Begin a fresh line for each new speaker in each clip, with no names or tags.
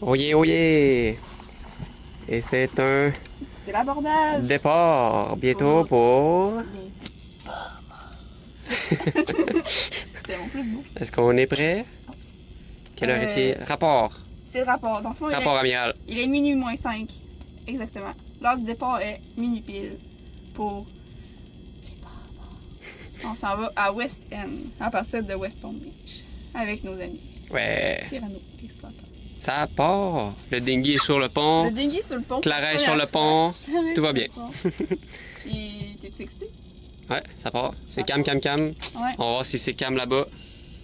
Oyez, oyez! Et c'est un
C'est l'abordage.
départ bientôt pour...
C'était mon plus beau.
Est-ce qu'on est prêt? Quelle heure est-il? Rapport.
C'est le rapport. Dans le fond,
Rapport amiral.
il est minuit moins 5. Exactement. L'heure du départ est minuit pile pour les Bahamas. On s'en va à West End, à partir de West Palm Beach, avec nos amis.
Ouais.
Cyrano, exploitant.
Ça part. Le dinghy est sur le pont.
Le dinghy sur le pont.
Clara est sur le pont.
Clarence
Tout va
sur
bien.
le pont. Puis, t'es-tu excité?
Ouais, ça part. C'est cam.
Ouais.
On va voir si c'est cam là-bas.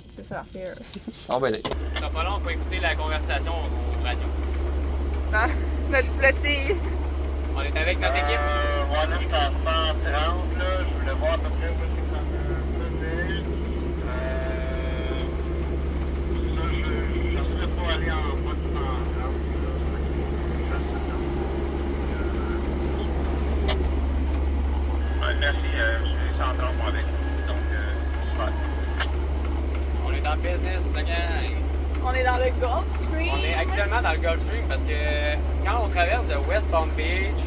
C'est ça l'affaire.
Ah ben là.
Ça sera pas long, faut écouter la conversation au radio.
Ah, notre flottille.
On est avec notre équipe.
Moi, là, je suis en 130, là. Je voulais voir à peu près où c'est que ça me faisait. Ça, je ne serais pas allé en bas de 130, là. Merci, je suis 130 moi avec. Donc, super.
On est en business, la gang.
On est dans le Gulf Stream.
On est actuellement dans le Gulf Stream parce que quand on traverse de West Palm Beach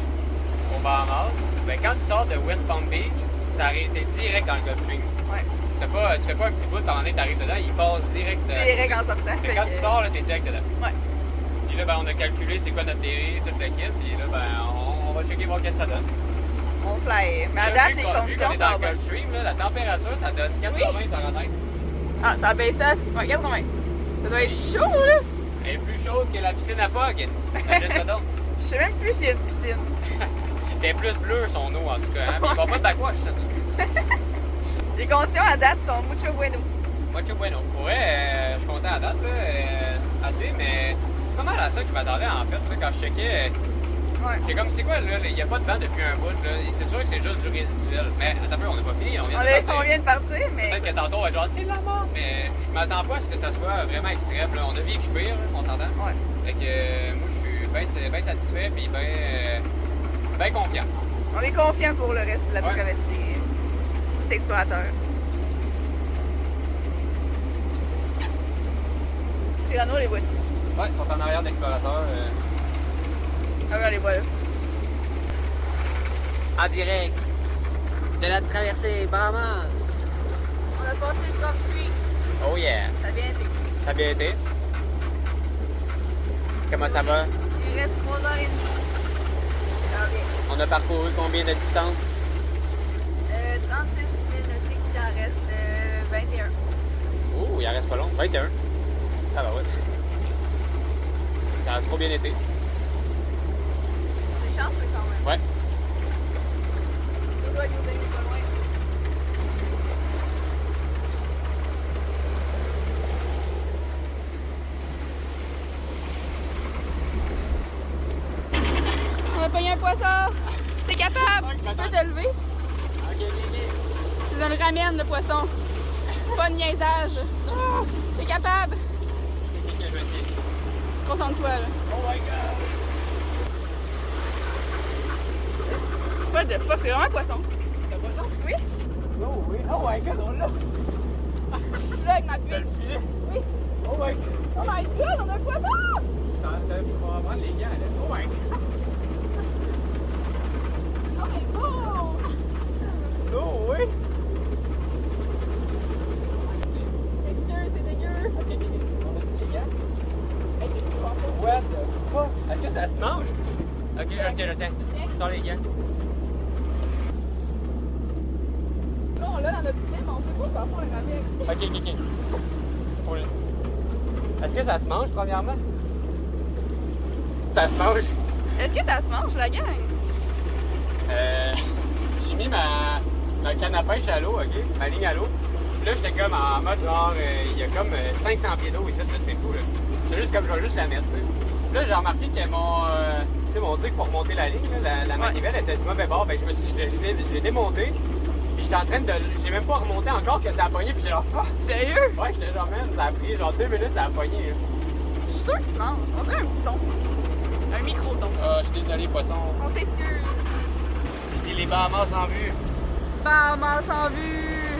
au Bahamas, ben quand tu sors de West Palm Beach, t'es direct dans le Gulf Stream.
Ouais.
Tu fais pas un petit bout, t'en es, t'arrives dedans, il passe direct.
Direct en sortant.
Fait que quand tu sors, là, t'es direct dedans.
Ouais.
Puis là, ben, on a calculé c'est quoi notre dérive, toute l'équipe, puis là, ben, on va checker voir qu'est-ce que ça donne.
On fly. Mais à
Là,
date,
vu
les
qu'on- vu
conditions
qu'on est
sont
dans le
bonnes.
Gulf Stream, là, la température, ça donne 80 Fahrenheit.
Ah, ça a baissé à... Ouais, regarde, ouais. Ça doit être chaud, là.
Elle est plus chaude que la piscine à Pog. Imagine-toi donc.
Je sais même plus s'il y a une piscine.
Elle est plus bleue, son eau, en tout cas. Hein? Puis il va pas de backwash, ça.
Les conditions à date sont mucho bueno.
Mucho bueno. Pour vrai, je suis content à date, là, assez, mais c'est pas mal à ça que je m'attendais, en fait. Là, quand je checkais,
Ouais.
c'est comme, c'est quoi, là? Il n'y a pas de vent depuis un bout, là. Et c'est sûr que c'est juste du résiduel. Mais attends un peu, on n'est pas fini, on vient de partir.
On vient de partir, mais...
Peut-être que tantôt, on va être genre, c'est la mort. Mais je m'attends pas à ce que ça soit vraiment extrême, là. On a vécu pire, là, on s'entend.
Ouais.
Fait que moi, je suis bien satisfait, puis bien confiant.
On est confiant pour le reste de la
Ouais.
traversée. C'est explorateur. Cyrano, les voitures.
Ouais, ils sont en arrière d'explorateur.
Ah ouais, les voilà.
En direct de la traversée Bahamas.
On a passé le Gulf Stream.
Oh yeah!
Ça a bien été.
Ça a bien été? Comment ça va?
Il reste 3h30. Ça va bien.
On a parcouru combien de distance?
36 000 nautiques, il en reste 21.
Oh, il en reste pas long. 21. Ça va, ouais. Ça a trop bien été.
On est chanceux quand même.
Ouais.
Je dois nous aimer pas loin. On a pogné un poisson! T'es capable? Tu peux te lever?
Ok.
Tu nous le ramènes le poisson. Pas de niaisage. T'es capable? Concentre-toi là.
Oh my god!
What the fuck, c'est vraiment un poisson.
T'as pas ça?
Oui?
Oh oui. Oh my god, on l'a!
Je suis là avec ma
T'as le
pute.
filet?
Oui.
Oh my god!
Oh my god, on a un poisson!
On va prendre les gants, là. Oh my god!
Oh my god!
Oh oui!
Excuse, c'est dégueu.
Ok. On a tous les gants? Hey, t'es plus fort. What the fuck? Est-ce que ça se mange? Ok, je le tiens. Sors les gants.
Là, on l'a dans notre filet, mais on sait pas quoi faire avec.
Ok. Faut le- Est-ce que ça se mange, premièrement? Ça se mange?
Est-ce que ça se mange, la gang?
J'ai mis ma canne à pêche à l'eau, ok? Ma ligne à l'eau. Puis là, j'étais comme en mode genre, il y a comme 500 pieds d'eau ici, là, c'est fou, là. J'étais juste comme, je vais juste la mettre, tu sais. Puis là, j'ai remarqué que tu sais, mon truc pour monter la ligne, là, la manivelle était du mauvais bord. Fait que je l'ai démonté. Puis j'étais en train de. J'ai même pas remonté encore que ça a pogné. Puis j'étais genre, ah!
Sérieux?
Ouais, j'étais genre, man, ça a pris genre 2 minutes, ça a pogné, là.
Je suis sûre qu'il se mange. On dirait un petit thon. Un micro-thon.
Ah, je suis désolé, poisson.
On s'excuse.
Et les Bahamas en vue.
Bahamas en vue.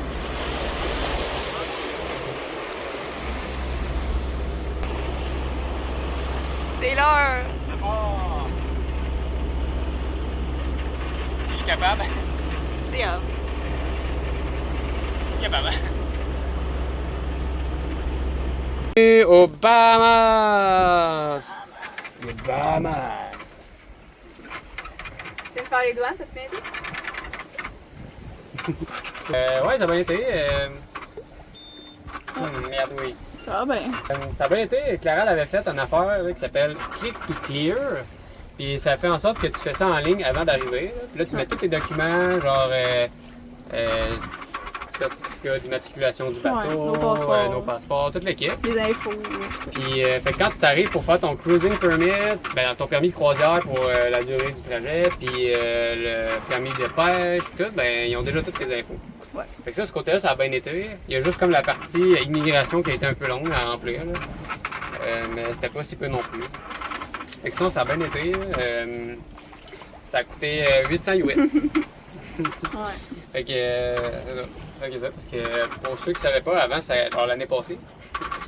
C'est l'heure.
Oh. Je suis capable.
C'est grave.
Capable.
Et aux Bahamas! Les Bahamas!
Tu viens de faire les doigts, ça se met?
Ouais, ça a bien été. Merde, oui.
Ça va bien.
Ça a bien été. Clara elle avait fait une affaire là, qui s'appelle Click to Clear. Puis ça fait en sorte que tu fais ça en ligne avant d'arriver. Là. Puis là, tu mets tous tes documents, genre certificat d'immatriculation du bateau, nos passeports, toute l'équipe.
Les infos.
Puis fait que quand tu arrives pour faire ton cruising permit, ben, ton permis de croisière pour la durée du trajet, puis le permis de pêche, tout, ben ils ont déjà toutes tes infos.
Ouais.
Fait que ça, ce côté-là, ça a bien été. Il y a juste comme la partie immigration qui a été un peu longue à remplir, là. Mais c'était pas si peu non plus. Fait que sinon, ça a bien été. Ça a coûté 800 US.
Ouais.
Fait que c'est ça, parce que pour ceux qui ne savaient pas, avant, genre l'année passée,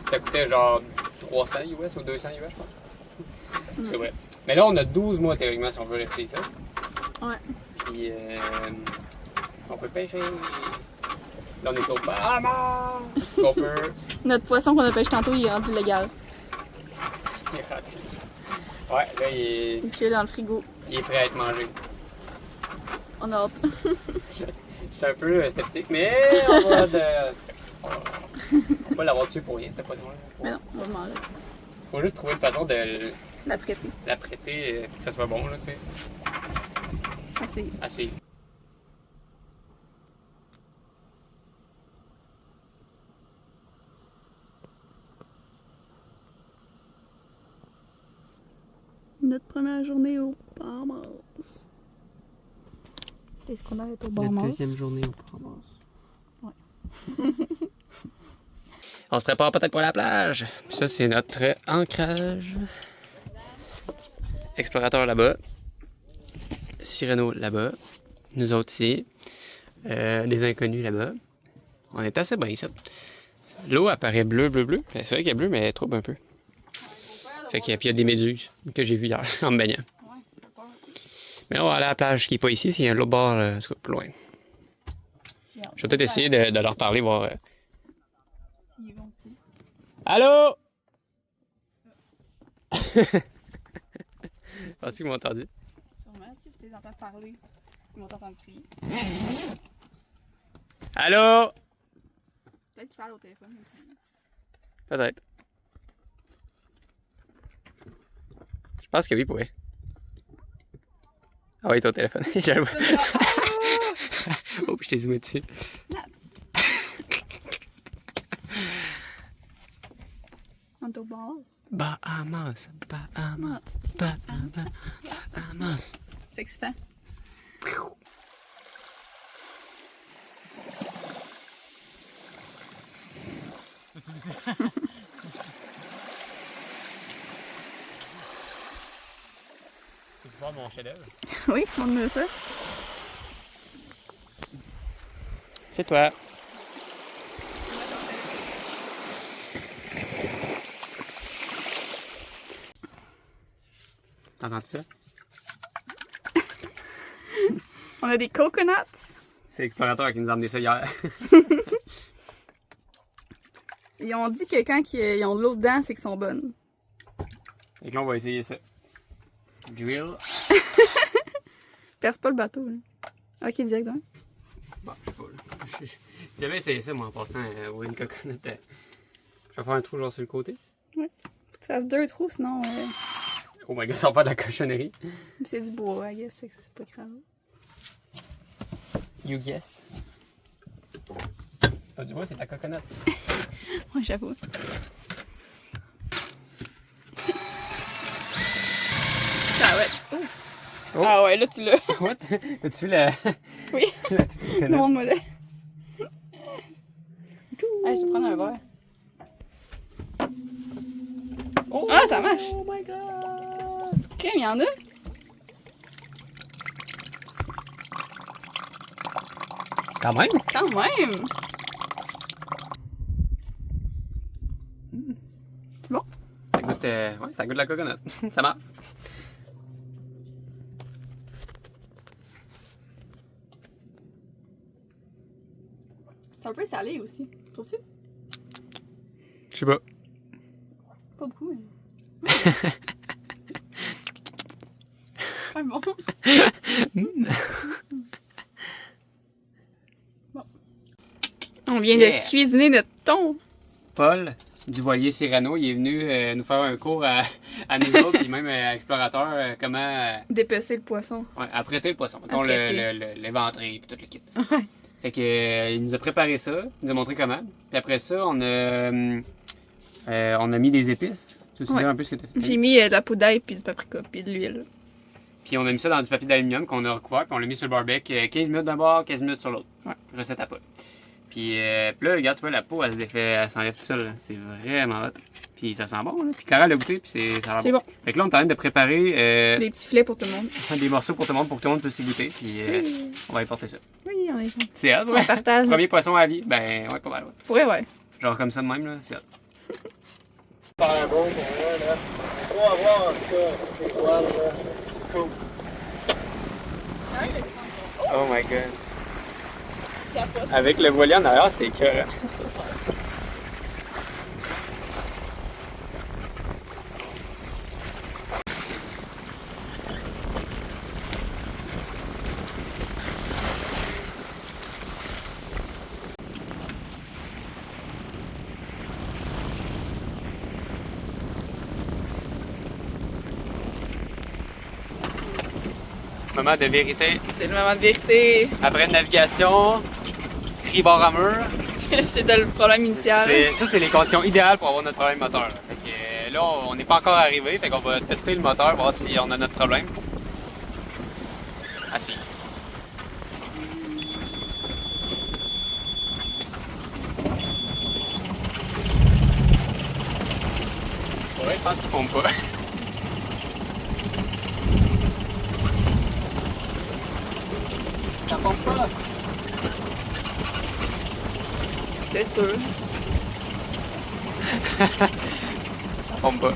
ça coûtait genre 300 US ou 200 US, je pense. C'est vrai. Mais là, on a 12 mois théoriquement si on veut rester ici.
Ouais.
Puis on peut pêcher. Là, on est au Bahamas. On peut.
Notre poisson qu'on a pêché tantôt, il est rendu légal.
Il est rendu. Ouais, là,
Il est dans le frigo.
il est prêt à être mangé.
On a hâte.
Je suis un peu sceptique, mais on va on va pas l'avoir tué pour rien, cette poisson-là.
Mais non, on va le manger.
Faut juste trouver une façon de
La prêter.
la prêter pour que ça soit bon, là, tu sais,
À suivre.
à suivre.
Notre première journée au Bahamas. Qu'est-ce qu'on a été au Bahamas?
journée au Bahamas.
Ouais.
On se prépare peut-être pour la plage. Puis ça, c'est notre ancrage. Explorateur là-bas. Cyrano là-bas. Nous autres ici. Des inconnus là-bas. On est assez bien ici. L'eau apparaît bleu. C'est vrai qu'elle est bleue, mais elle trouble un peu. Fait que, puis il y a des méduses que j'ai vues hier en me baignant. Mais là, on va aller à la plage qui n'est pas ici, c'est un autre bord plus loin. Je vais peut-être essayer de leur parler, voir. Allô? Penses-tu qu'ils m'ont entendu?
Sûrement, si tu les entends parler, ils vont t'entendre crier.
Allô?
Peut-être qu'ils parlent au téléphone aussi.
Peut-être. Je pense que oui, pourrait. Ah oui, ton téléphone. J'avoue. Oh, je t'ai zoomé dessus.
On est au Bahamas.
Bahamas.
C'est excitant.
Peux-tu voir mon chef-d'œuvre?
Oui, montre-moi ça.
C'est toi. T'entends ça?
On a des coconuts.
C'est l'explorateur qui nous a amené ça hier.
Ils ont dit que quand ils ont de l'eau dedans, c'est qu'ils sont bonnes.
Et là, on va essayer ça. Drill.
Perce pas le bateau, là. Ok, direct, hein.
Bon, je sais pas, là. J'avais essayé ça, moi, en passant au une coconut. Je vais faire un trou, genre, sur le côté.
Ouais. Faut que tu fasses 2 trous, sinon...
Oh my god, ça va faire de la cochonnerie.
c'est du bois, I guess. C'est pas grave.
You guess. C'est pas du bois, c'est ta coconut.
Ouais, j'avoue. Ah ouais. Oh.
Oh.
Ah ouais, là, tu l'as.
What? T'as-tu vu la...
Oui.
la petite coconut?
Demande-moi là. Hey, je vais prendre un verre.
Oh!
Ah, ça marche.
Oh my god!
Crème, il y en a.
Quand même?
Quand même. C'est bon?
goûte, ouais, ça goûte la coconut. Ça marche.
C'est un peu salé aussi, trouves-tu?
Je sais pas.
Pas beaucoup, mais. Très bon. Bon. On vient
Yeah.
de cuisiner notre thon.
Paul du voilier Cyrano, il est venu nous faire un cours à nous autres, puis même à Explorateur, comment
Dépecer le poisson.
ouais, à traiter le poisson. Mettons l'éventrer, puis tout le kit.
Ouais.
Fait que il nous a préparé ça, il nous a montré comment. Puis après ça, on a mis des épices. Tu veux
Ouais.
dire un peu ce que tu as fait?
J'ai mis de la poudre d'ail, puis du paprika, puis de l'huile.
Puis on a mis ça dans du papier d'aluminium qu'on a recouvert, puis on l'a mis sur le barbecue 15 minutes d'un bord, 15 minutes sur l'autre.
Ouais.
Recette à Paul. Puis là, regarde, tu vois, la peau, elle s'enlève tout seul. Là. C'est vraiment hot. Puis ça sent bon, là. Puis Clara l'a goûté, puis ça a l'air
C'est bon.
Fait que là, on est en train de préparer
Des petits filets pour tout le monde.
des morceaux pour tout le monde puisse y goûter. Puis
Oui.
on va y porter ça.
Oui, on est bon.
C'est hot,
On
ouais.
partage.
Premier poisson à vie. Ben, ouais, pas mal, ouais.
Ouais, ouais.
Genre comme ça de même, là. C'est hot.
Super bon pour moi, là. Il faut avoir, en tout cas, les poils, là. Cool.
Oh my god. Avec le voilier en arrière, c'est écœurant. Moment de vérité.
C'est le moment de vérité.
Après une navigation, cri bord à mur.
C'était le problème initial.
Ça, c'est les conditions idéales pour avoir notre problème moteur. Là, fait que, là on n'est pas encore arrivé, fait qu'on va tester le moteur, voir si on a notre problème. À suivre. Ouais, je pense qu'il pompe pas. Ça pompe pas.
C'était sûr.
Ça pompe pas.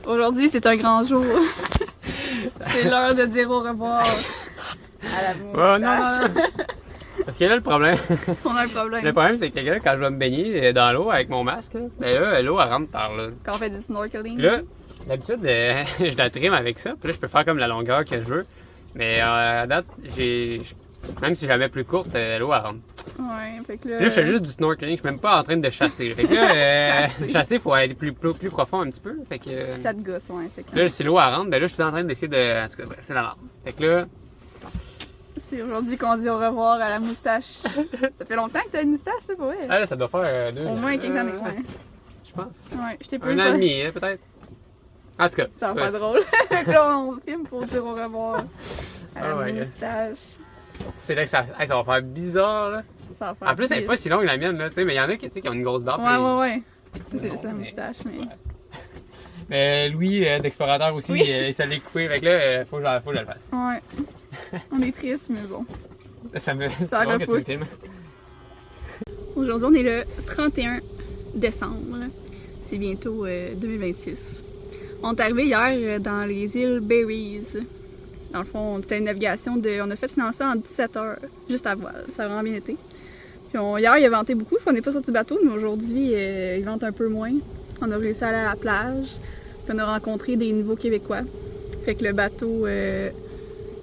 Aujourd'hui, c'est un grand jour. C'est l'heure de dire au revoir à la moustache.
Oh, non. Parce que là, le problème,
On a un problème.
le problème, c'est que là, quand je vais me baigner dans l'eau avec mon masque, là, ben là, l'eau, elle rentre par là.
Quand on fait du snorkeling.
Puis là, d'habitude, je la trime avec ça, puis là, je peux faire comme la longueur que je veux. Mais à date, même si je la mets plus courte, l'eau, elle rentre.
Ouais, fait que là.
Puis là, je fais juste du snorkeling, je suis même pas en train de chasser. Fait que là, chasser, il faut aller plus profond un petit peu. Fait que,
Ça te gosse, ouais. Fait que
là, si l'eau, elle rentre, ben là, je suis en train d'essayer de. En tout cas, bref, c'est la lampe. Fait que là,
c'est aujourd'hui qu'on dit au revoir à la moustache. Ça fait longtemps que t'as une moustache, c'est pas vrai?
là, ça doit faire
Au moins 15 années, ouais.
Je pense.
Ouais, je t'ai pas
Un an et demi, hein, peut-être. En tout cas.
Ça va
ouais,
pas drôle. Là, on filme pour dire au revoir à la
Oh my God.
moustache.
C'est là que ça va faire bizarre, là.
Ça va faire
En plus, elle est pas
plaisir.
si longue la mienne, là, tu sais, mais il y en a qui, tu sais, qui ont une grosse barbe.
Ouais. C'est
Non,
la
mais-
moustache, mais.
Ouais. Mais Louis, d'Explorateur aussi,
Oui.
il se l'est coupé. Fait que là, faut que je le fasse.
Ouais. On est triste, mais bon.
Ça me. c'est
Ça
drôle que tu
repousse.
le filmes.
Aujourd'hui, on est le 31 décembre. C'est bientôt 2026. On est arrivé hier dans les îles Berries. Dans le fond, c'était une navigation on a fait financer en 17 heures, juste à voile. Ça a vraiment bien été. Puis hier, il a venté beaucoup, on n'est pas sorti du bateau, mais aujourd'hui, il vente un peu moins. On a réussi à aller à la plage. Puis on a rencontré des nouveaux Québécois. Fait que le bateau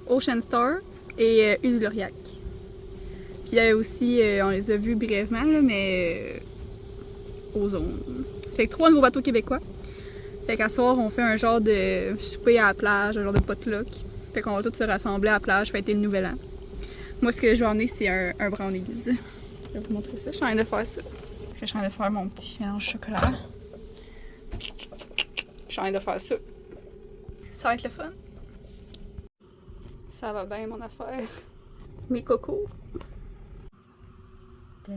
Ocean Star et Usuluriac. Puis aussi, on les a vus brièvement, là, mais aux zones. Fait que 3 nouveaux bateaux québécois. Fait qu'à soir, on fait un genre de souper à la plage, un genre de potluck. Fait qu'on va tous se rassembler à la plage, fêter le nouvel an. Moi, ce que je vais emmener, c'est un brownies. Je vais vous montrer ça. Je suis en train de faire ça. Je suis en train de faire mon petit mélange chocolat. Je suis en train de faire ça. Ça va être le fun. Ça va bien, mon affaire. Mes cocos. Il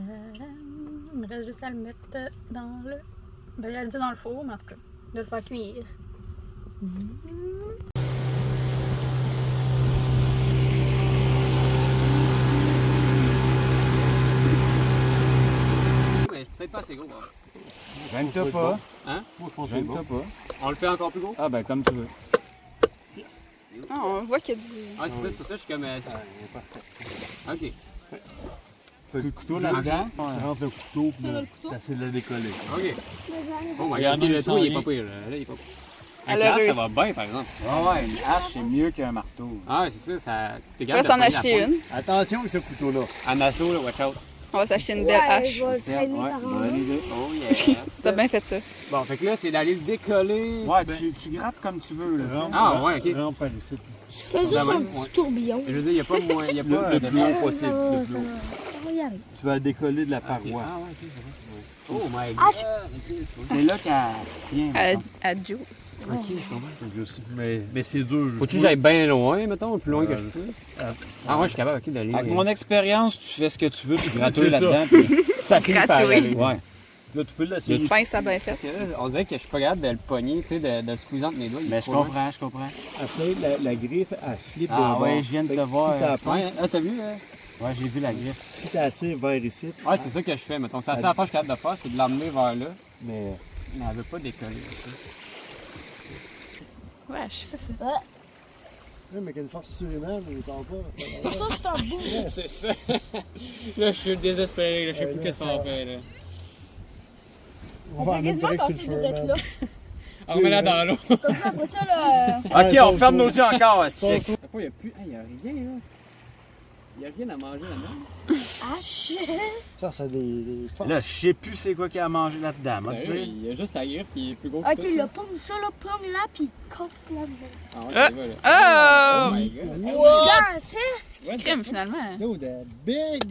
me reste juste à le mettre dans le... Ben, j'allais dire dans le four, mais en tout cas, de le faire cuire.
peut-être pas assez gros.
Gêne-toi pas.
Hein?
Gêne-toi pas.
On le fait encore plus gros?
Ah, ben, comme tu veux.
Ah, on voit qu'il y a du.
Ah, c'est ça, c'est pour ça que je suis comme. Ok.
Tu as le couteau là-dedans, tu rentres le couteau, puis tu essaies de le décoller.
Ok. Oh, my
Regardez
god,
le
le trou, il est
temps,
pas pire. Là, il est pas pire.
Elle
Avec
a
l'âge,
réussi.
ça va bien, par exemple.
Ah ouais, une hache, c'est mieux qu'un marteau.
Ah, c'est ça, ça. T'es
On
capable
va
de
s'en
pogner la
acheter
pointe.
une.
Attention avec ce couteau-là.
En assaut, là, watch out.
On va s'acheter une belle
Ouais,
hache.
je vais le
C'est-
traîner
ouais,
par en
bonne
haut.
idée.
Oh, yes.
T'as bien fait ça.
Bon, fait que là, c'est d'aller le décoller.
Ouais, tu grattes comme tu veux, là.
Ah, ouais, ok.
Rentre par ici.
Tu fais juste
Ouais.
un petit tourbillon.
Je veux dire, il n'y a pas moins. Il y a pas.
Le plus haut possible. Le plus haut.
On va y arriver.
Tu vas le décoller de la
Ok.
paroi.
Ah, ouais, ok, c'est vrai. Oh, my
Ah,
god.
C'est là qu'elle se tient.
À Juice.
Ok, je comprends.
Mais c'est dur.
Faut-tu que j'aille bien loin, mettons, le plus loin que je peux? Ah, ouais, je suis capable, ok, d'aller.
Avec mon expérience, tu fais ce que tu veux, tu gratouilles
C'est ça.
là-dedans. puis-
ça finit par
gratouille.
aller.
Ouais. Là, tu peux l'essayer.
Ben, ça a bien fait.
Parce que là, on dirait que je suis pas capable de le pogner, tu sais, de le squeezer entre mes doigts. il est
Mais je
trop loin.
comprends, je comprends.
Essaye la griffe, elle flippe
Ah
de
ouais,
bord.
je viens de
Fait
te
que
voir.
Si t'as
Ouais, ah, t'as vu, là?
Ouais, j'ai vu la griffe.
si t'attires vers ici,
Ouais, c'est ça que je fais, mettons. C'est la seule affaire que je suis capable de faire, c'est de l'emmener vers là.
mais
Mais elle veut pas décoller, tu sais.
Ouais, je sais pas ça.
oui, mais qu'une force surhumaine, ils sont pas.
Ça, c'est un bout.
C'est ça. Là, je suis désespéré, là. Je sais plus
là,
qu'est-ce qu'on
ça-
fait, là.
On va en même direct sur le feu, man.
là.
On remet là dans l'eau.
Comme ça, après ça, là.
Ok, on ferme nos yeux encore. c'est-
Cette fois, il y a plus. Il y a rien, là. Il y a rien à manger là-dedans.
Ah, shit.
Ça, c'est des forces.
Là, je sais plus c'est quoi qu'il y a à manger là-dedans. moi, tu
Sérieux,
sais.
il y a juste la griffe qui est plus grosse
Ok,
que tout,
là,
là.
pomme ça, là, pomme là, pis casse là.
Ah ouais, ça y va, là.
Oh!
my god.
Gigantesque.
Crime, finalement.
Yo, that big!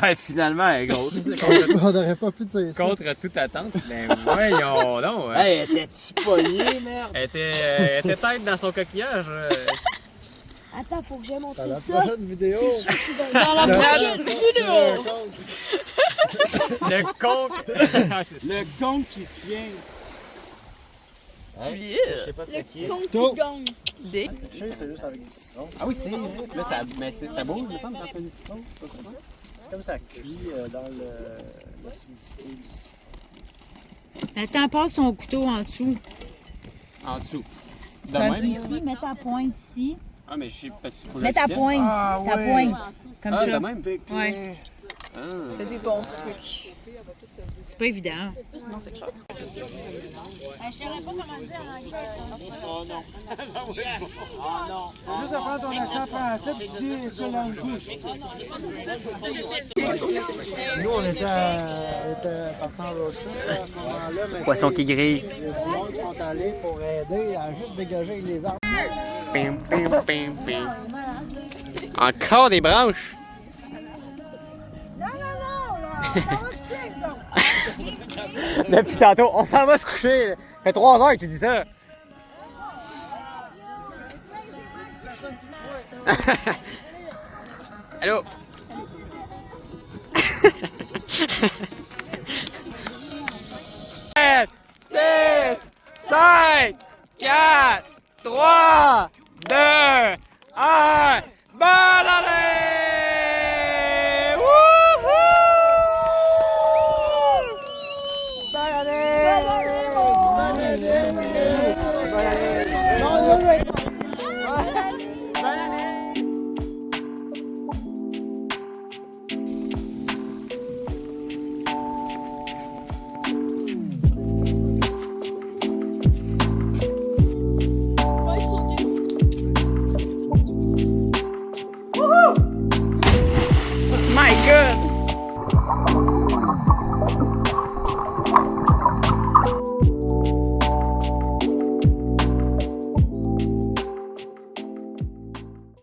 Ouais, finalement, elle est grosse.
On n'aurait pas pu dire ça.
Contre toute attente. Ben voyons donc. hein.
Hey, étais-tu pogné, merde?
Elle était tête dans son coquillage.
Attends, faut que j'aille
Dans
montrer
la
ça.
prochaine vidéo.
C'est sûr qu'il va y avoir.
Dans la
prochaine
prochaine vidéo.
Le conque. Ah, c'est ça.
Le gong qui tient.
Yeah.
Je sais pas c'était qui.
Compte
Tout.
qui gagne.
Des.
C'est juste avec du citron.
Ah oui, c'est vrai. Là, ça bouge, il me semble, quand tu fais du citron.
C'est comme ça cuit dans l'acidité du citron.
Attends, passe ton couteau en dessous.
En dessous. De même.
Ici, mets ta pointe ici.
Ah, mais je sais pas. Faut
Mets ta pointe. Ta pointe. Comme
Ah, de
ça.
même.
Ouais.
Ah.
T'as des bons trucs.
C'est pas évident.
Non, c'est clair.
Je saurais pas comment dire en anglais.
Juste après ton accent français, tu dis sur la bouche. Nous, on était partis en road trip à ce moment-là. mais
Poisson qui grille.
les gens qui sont allés pour aider à juste dégager les arbres.
Pim, pim, pim, pim. Encore des branches. Depuis tantôt, on s'en va se coucher. Là. Ça fait 3 heures que tu dis ça. Allô? 7, 6, 5, 4, 3, 2,